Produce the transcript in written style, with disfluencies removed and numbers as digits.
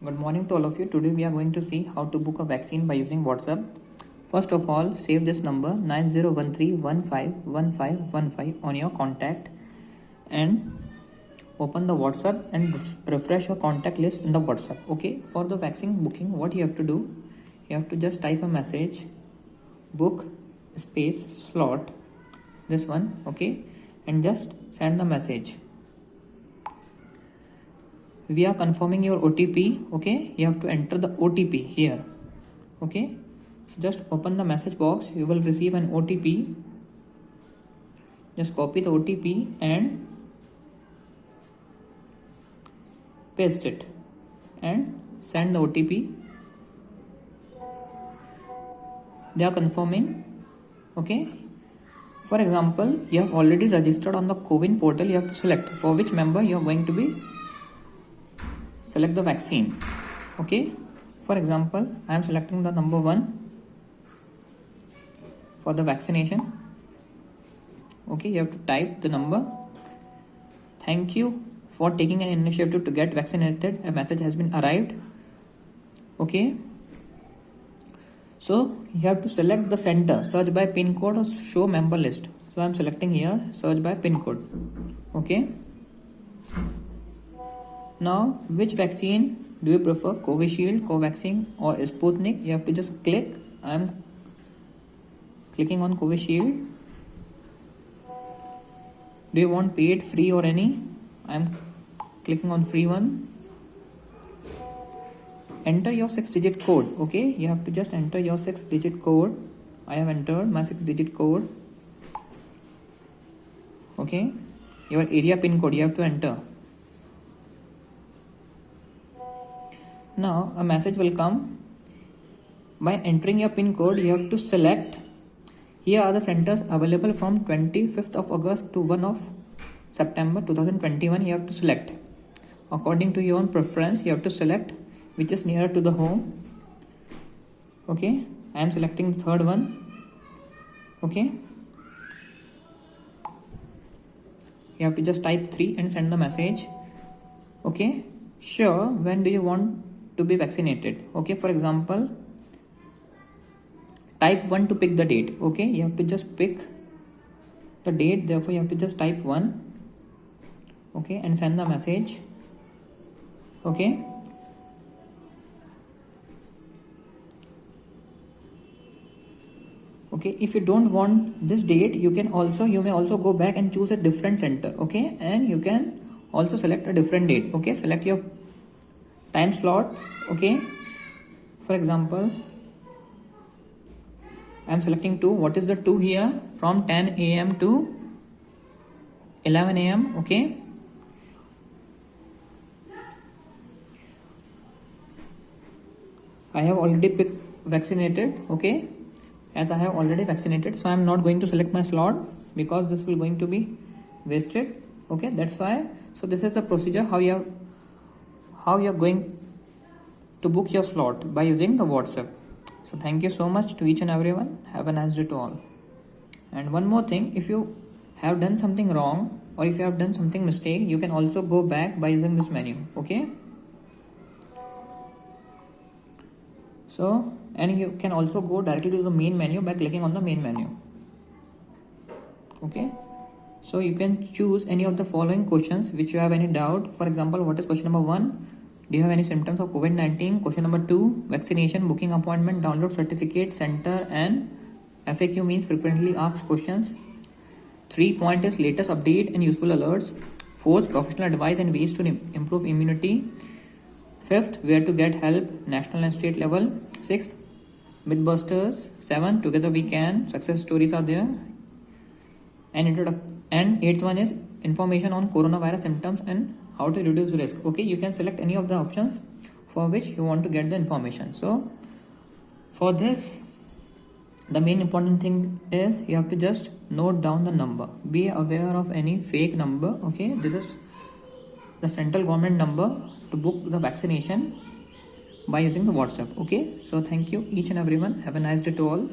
Good morning to all of you. Today we are going to see how to book a vaccine by using WhatsApp. First of all, save this number 9013151515 on your contact and open the WhatsApp and refresh your contact list in the WhatsApp. Okay, for the vaccine booking, what you have to do, you have to just type a message, book space slot, this one, okay, and just send the message. We are confirming your OTP. Okay, you have to enter the OTP here. Okay, so just open the message box, you will receive an OTP. Just copy the OTP and paste it and send the OTP. They are confirming. Okay, for example, you have already registered on the CoWIN portal. You have to select for which member you are going to be select the vaccine. Okay, for example, I am selecting the number 1 for the vaccination. Okay, you have to type the number. Thank you for taking an initiative to get vaccinated. A message has been arrived. Okay, so you have to select the center, search by pin code or show member list. So I am selecting here search by pin code. Okay, now which vaccine do you prefer, Covishield, Covaxin or Sputnik? You have to just click. I am clicking on Covishield. Do you want paid, free or any? I am clicking on free one. Enter your 6-digit code. Okay, you have to just enter your 6-digit code. I have entered my 6-digit code. Okay, your area pin code you have to enter. Now a message will come. By entering your pin code, you have to select. Here are the centers available from 25th of August to 1 of September 2021. You have to select according to your own preference. You have to select which is nearer to the home. Okay, I am selecting the third one. Okay, you have to just type 3 and send the message. Okay, sure, when do you want to be vaccinated? Okay, for example, type 1 to pick the date. Okay, you have to just pick the date, therefore you have to just type 1. Okay, and send the message. Okay, okay, if you don't want this date, you may also go back and choose a different center. Okay, and you can also select a different date. Okay, select your time slot. Okay, for example, I am selecting 2. What is the 2 here? From 10 a.m. to 11 a.m. Okay, I have already picked vaccinated. Okay, as I have already vaccinated, so I am not going to select my slot because this will going to be wasted. Okay, that's why. So this is the procedure how you are going to book your slot by using the WhatsApp. So thank you so much to each and everyone. Have a nice day to all. And one more thing, if you have done something wrong or if you have done something mistake, you can also go back by using this menu. Okay, so and you can also go directly to the main menu by clicking on the main menu. Okay, so you can choose any of the following questions which you have any doubt. For example, what is question number 1? Do you have any symptoms of COVID-19? Question number 2, vaccination, booking appointment, download certificate, center, and FAQ means frequently asked questions. 3 point is latest update and useful alerts. 4th, professional advice and ways to improve immunity. 5th, where to get help, national and state level. 6th, Mythbusters. 7th, together we can, success stories are there. And 8th one is information on coronavirus symptoms and how to reduce risk. Okay, you can select any of the options for which you want to get the information. So for this, the main important thing is you have to just note down the number. Be aware of any fake number. Okay, this is the central government number to book the vaccination by using the WhatsApp. Okay, so thank you each and everyone. Have a nice day to all.